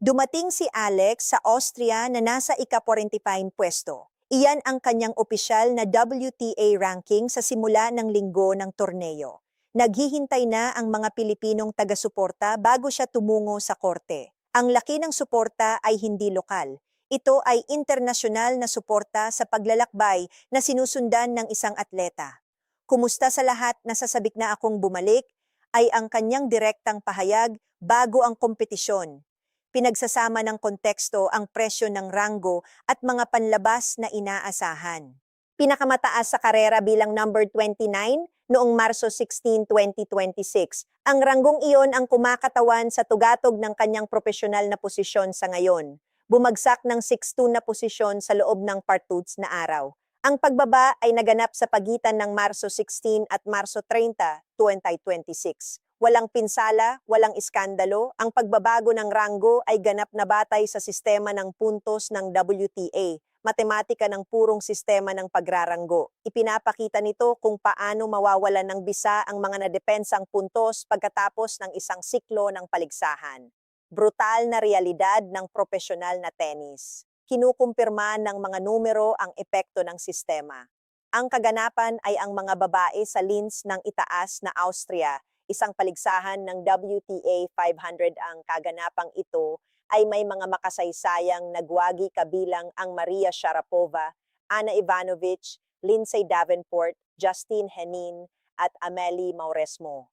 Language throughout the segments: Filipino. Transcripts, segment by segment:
Dumating si Alex sa Austria na nasa ika-45 pwesto. Iyan ang kanyang opisyal na WTA ranking sa simula ng linggo ng torneo. Naghihintay na ang mga Pilipinong taga-suporta bago siya tumungo sa korte. Ang laki ng suporta ay hindi lokal. Ito ay internasyonal na suporta sa paglalakbay na sinusundan ng isang atleta. Kumusta sa lahat, nasasabik na akong bumalik, ay ang kanyang direktang pahayag bago ang kompetisyon. Pinagsasama ng konteksto ang presyo ng ranggo at mga panlabas na inaasahan. Pinakamataas sa karera bilang number 29 noong Marso 16, 2026. Ang ranggong iyon ang kumakatawan sa tugatog ng kanyang profesional na posisyon sa ngayon. Bumagsak ng 6-2 na posisyon sa loob ng partuts na araw. Ang pagbaba ay naganap sa pagitan ng Marso 16 at Marso 30, 2026. Walang pinsala, walang iskandalo, ang pagbabago ng ranggo ay ganap na batay sa sistema ng puntos ng WTA, matematika ng purong sistema ng pagraranggo. Ipinapakita nito kung paano mawawalan ng bisa ang mga nadepensang puntos pagkatapos ng isang siklo ng paligsahan. Brutal na realidad ng profesional na tennis. Kinukumpirma ng mga numero ang epekto ng sistema. Ang kaganapan ay ang mga babae sa Linz ng itaas na Austria, isang paligsahan ng WTA 500. Ang kaganapang ito ay may mga makasaysayang nagwagi kabilang ang Maria Sharapova, Ana Ivanovic, Lindsay Davenport, Justine Henin, at Amelie Mauresmo.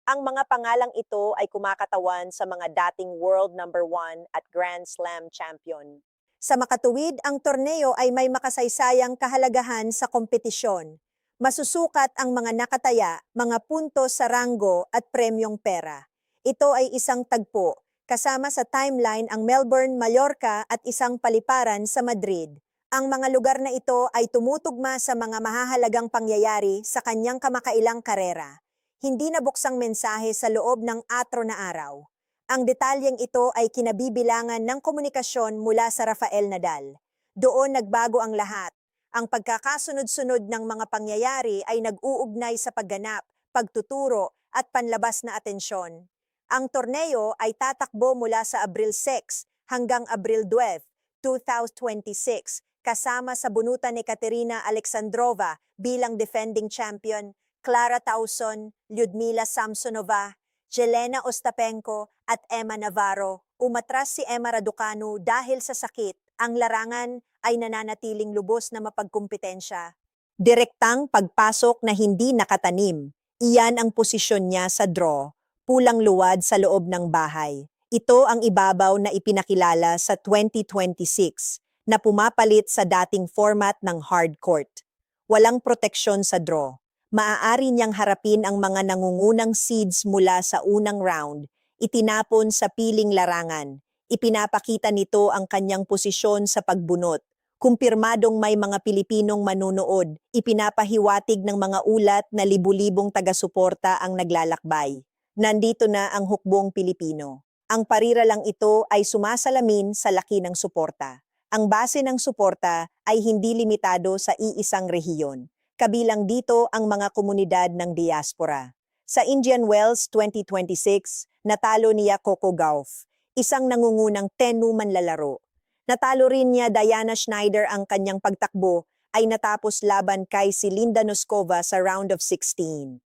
Ang mga pangalang ito ay kumakatawan sa mga dating world number 1 at Grand Slam champion. Sa makatuwid, ang torneo ay may makasaysayang kahalagahan sa kompetisyon. Masusukat ang mga nakataya, mga puntos sa ranggo at premyong pera. Ito ay isang tagpo, kasama sa timeline ang Melbourne, Mallorca at isang paliparan sa Madrid. Ang mga lugar na ito ay tumutugma sa mga mahahalagang pangyayari sa kanyang kamakailang karera. Hindi nabuksang mensahe sa loob ng atro na araw. Ang detalyeng ito ay kinabibilangan ng komunikasyon mula sa Rafael Nadal. Doon nagbago ang lahat. Ang pagkakasunod-sunod ng mga pangyayari ay nag-uugnay sa pagganap, pagtuturo at panlabas na atensyon. Ang torneo ay tatakbo mula sa Abril 6 hanggang Abril 12, 2026, kasama sa bunutan ni Katerina Alexandrova bilang defending champion, Clara Tauson, Lyudmila Samsonova, Jelena Ostapenko at Emma Navarro. Umatras si Emma Raducanu dahil sa sakit. Ang larangan ay nananatiling lubos na mapagkumpetensya. Direktang pagpasok na hindi nakatanim. Iyan ang posisyon niya sa draw, pulang luwad sa loob ng bahay. Ito ang ibabaw na ipinakilala sa 2026 na pumapalit sa dating format ng hard court. Walang proteksyon sa draw. Maaari niyang harapin ang mga nangungunang seeds mula sa unang round, itinapon sa piling larangan. Ipinapakita nito ang kanyang posisyon sa pagbunot. Kumpirmadong may mga Pilipinong manunood, ipinapahiwatig ng mga ulat na libu-libong taga-suporta ang naglalakbay. Nandito na ang hukbong Pilipino. Ang pariralang ito ay sumasalamin sa laki ng suporta. Ang base ng suporta ay hindi limitado sa iisang rehiyon. Kabilang dito ang mga komunidad ng diaspora. Sa Indian Wells 2026, natalo niya Coco Gauff, isang nangungunang tenu manlalaro. Natalo rin niya Diana Schneider. Ang kanyang pagtakbo ay natapos laban kay si Linda Noskova sa round of 16.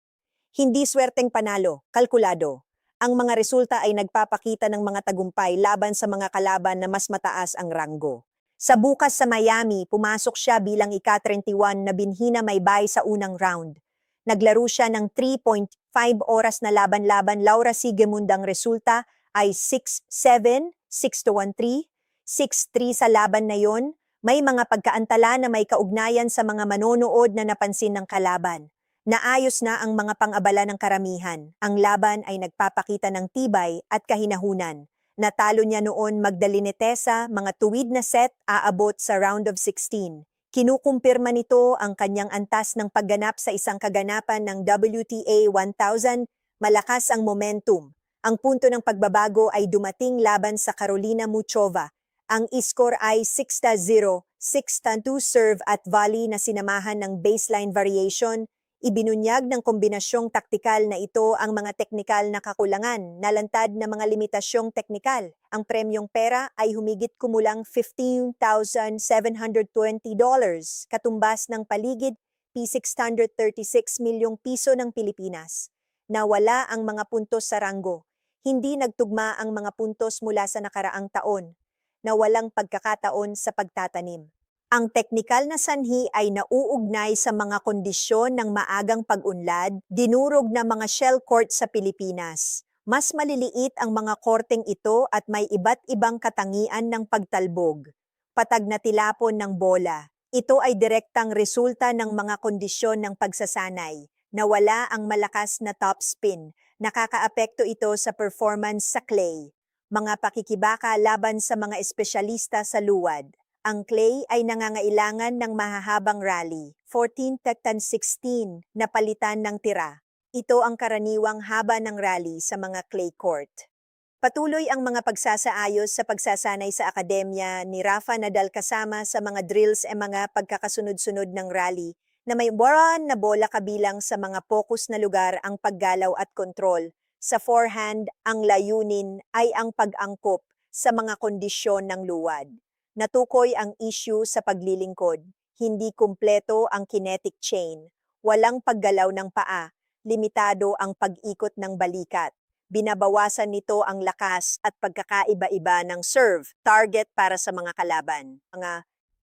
Hindi swerteng panalo, kalkulado. Ang mga resulta ay nagpapakita ng mga tagumpay laban sa mga kalaban na mas mataas ang ranggo. Sa bukas sa Miami, pumasok siya bilang ika-31 na binhi na may bye sa unang round. Naglaro siya ng 3.5 oras na laban-laban. Laura Sigemund. Ang resulta ay 6-7, 6-1-3, 6-3 sa laban na yon. May mga pagkaantala na may kaugnayan sa mga manonood na napansin ng kalaban. Naayos na ang mga pang-abala ng karamihan. Ang laban ay nagpapakita ng tibay at kahinahunan. Natalo niya noon Magdalene Tessa, mga tuwid na set, aabot sa round of 16. Kinukumpirma nito ang kanyang antas ng pagganap sa isang kaganapan ng WTA 1000, malakas ang momentum. Ang punto ng pagbabago ay dumating laban sa Carolina Muchova. Ang score ay 6-0, 6-2 serve at volley na sinamahan ng baseline variation. Ibinunyag ng kombinasyong taktikal na ito ang mga teknikal na kakulangan, nalantad na mga limitasyong teknikal. Ang premyong pera ay humigit kumulang $15,720, katumbas ng paligid P636 milyong piso ng Pilipinas. Nawala ang mga puntos sa ranggo. Hindi nagtugma ang mga puntos mula sa nakaraang taon, na walang pagkakataon sa pagtatanim. Ang teknikal na sanhi ay nauugnay sa mga kondisyon ng maagang pag-unlad, dinurog na mga shell court sa Pilipinas. Mas maliliit ang mga korteng ito at may iba't ibang katangian ng pagtalbog. Patag na tilapon ng bola. Ito ay direktang resulta ng mga kondisyon ng pagsasanay. Nawala ang malakas na topspin. Nakakaapekto ito sa performance sa clay. Mga pakikibaka laban sa mga espesyalista sa luwad. Ang clay ay nangangailangan ng mahahabang rally, 14-16, na palitan ng tira. Ito ang karaniwang haba ng rally sa mga clay court. Patuloy ang mga pagsasaayos sa pagsasanay sa akademya ni Rafa Nadal kasama sa mga drills e mga pagkakasunod-sunod ng rally na may buwan na bola kabilang sa mga focus na lugar ang paggalaw at kontrol. Sa forehand, ang layunin ay ang pag-angkop sa mga kondisyon ng luwad. Natukoy ang issue sa paglilingkod. Hindi kumpleto ang kinetic chain. Walang paggalaw ng paa. Limitado ang pag-ikot ng balikat. Binabawasan nito ang lakas at pagkakaiba-iba ng serve, target para sa mga kalaban.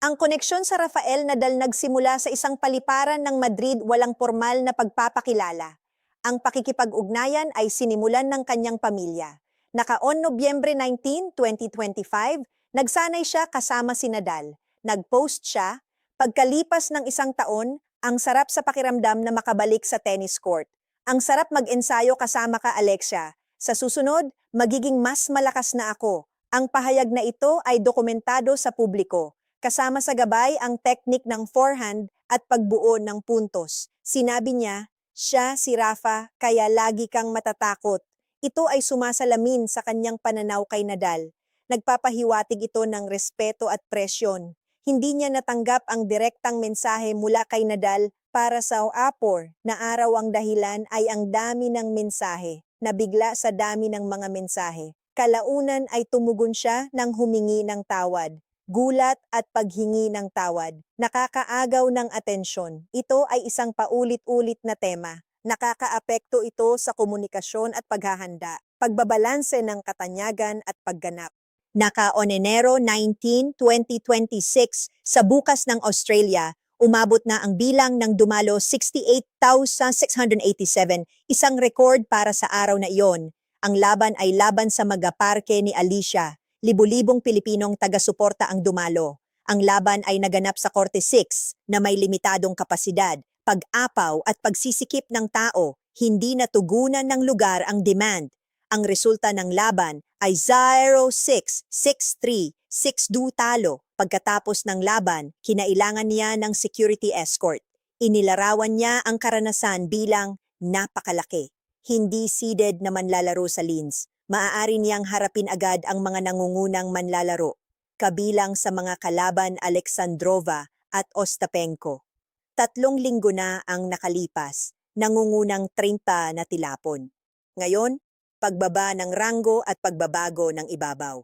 Ang koneksyon sa Rafael Nadal nagsimula sa isang paliparan ng Madrid walang formal na pagpapakilala. Ang pakikipag-ugnayan ay sinimulan ng kanyang pamilya. Naka-on Nobyembre 19, 2025, nagsanay siya kasama si Nadal. Nag-post siya, pagkalipas ng isang taon, ang sarap sa pakiramdam na makabalik sa tennis court. Ang sarap mag-ensayo kasama ka, Alexia. Sa susunod, magiging mas malakas na ako. Ang pahayag na ito ay dokumentado sa publiko. Kasama sa gabay ang teknik ng forehand at pagbuo ng puntos. Sinabi niya, siya si Rafa, kaya lagi kang matatakot. Ito ay sumasalamin sa kanyang pananaw kay Nadal. Nagpapahiwatig ito ng respeto at presyon. Hindi niya natanggap ang direktang mensahe mula kay Nadal para sa Apor na araw ang dahilan ay ang dami ng mensahe. Nabigla sa dami ng mga mensahe. Kalaunan ay tumugon siya ng humingi ng tawad. Gulat at paghingi ng tawad. Nakakaagaw ng atensyon. Ito ay isang paulit-ulit na tema. Nakakaapekto ito sa komunikasyon at paghahanda. Pagbabalanse ng katanyagan at pagganap. Naka-on Enero 19, 2026, sa bukas ng Australia, umabot na ang bilang ng dumalo 68,687, isang record para sa araw na iyon. Ang laban ay laban sa magaparke ni Alicia. Libu-libong Pilipinong taga-suporta ang dumalo. Ang laban ay naganap sa Korte 6 na may limitadong kapasidad, pag-apaw at pagsisikip ng tao, hindi natugunan ng lugar ang demand. Ang resulta ng laban ay 0-6, 6-3, 6-2 talo. Pagkatapos ng laban, kinailangan niya ng security escort. Inilarawan niya ang karanasan bilang napakalaki. Hindi seeded na manlalaro sa Linz. Maaari niyang harapin agad ang mga nangungunang manlalaro, kabilang sa mga kalaban Alexandrova at Ostapenko. 3 linggo na ang nakalipas, nangungunang 30 na tilapon. Ngayon, pagbaba ng ranggo at pagbabago ng ibabaw.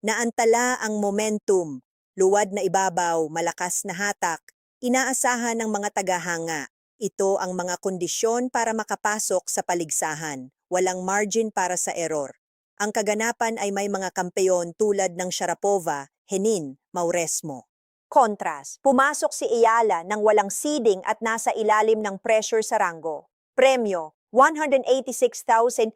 Naantala ang momentum, luwad na ibabaw, malakas na hatak, inaasahan ng mga tagahanga. Ito ang mga kondisyon para makapasok sa paligsahan, walang margin para sa error. Ang kaganapan ay may mga kampeon tulad ng Sharapova, Henin, Mauresmo. Kontras, pumasok si Ayala ng walang seeding at nasa ilalim ng pressure sa ranggo. Premyo, $186,170.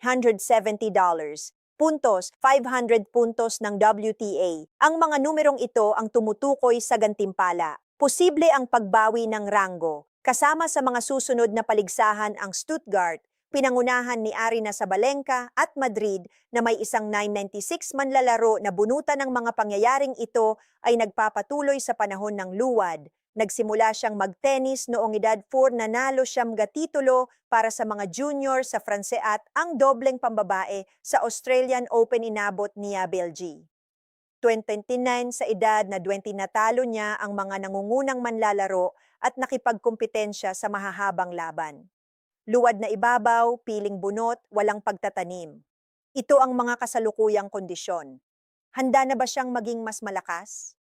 Puntos, 500 puntos ng WTA. Ang mga numerong ito ang tumutukoy sa gantimpala. Posible ang pagbawi ng ranggo. Kasama sa mga susunod na paligsahan ang Stuttgart, pinangunahan ni Aryna Sabalenka at Madrid na may isang 996 manlalaro na bunutan ng mga pangyayaring ito ay nagpapatuloy sa panahon ng luwad. Nagsimula siyang magtennis noong edad 4, nanalo siyang titulo para sa mga junior sa France at ang dobleng pambabae sa Australian Open inabot niya Belgi. 2029 sa edad na 20 natalo niya ang mga nangungunang manlalaro at nakipagkumpetensya sa mahahabang laban. Luwad na ibabaw, piling bunot, walang pagtatanim. Ito ang mga kasalukuyang kondisyon. Handa na ba siyang maging mas malakas?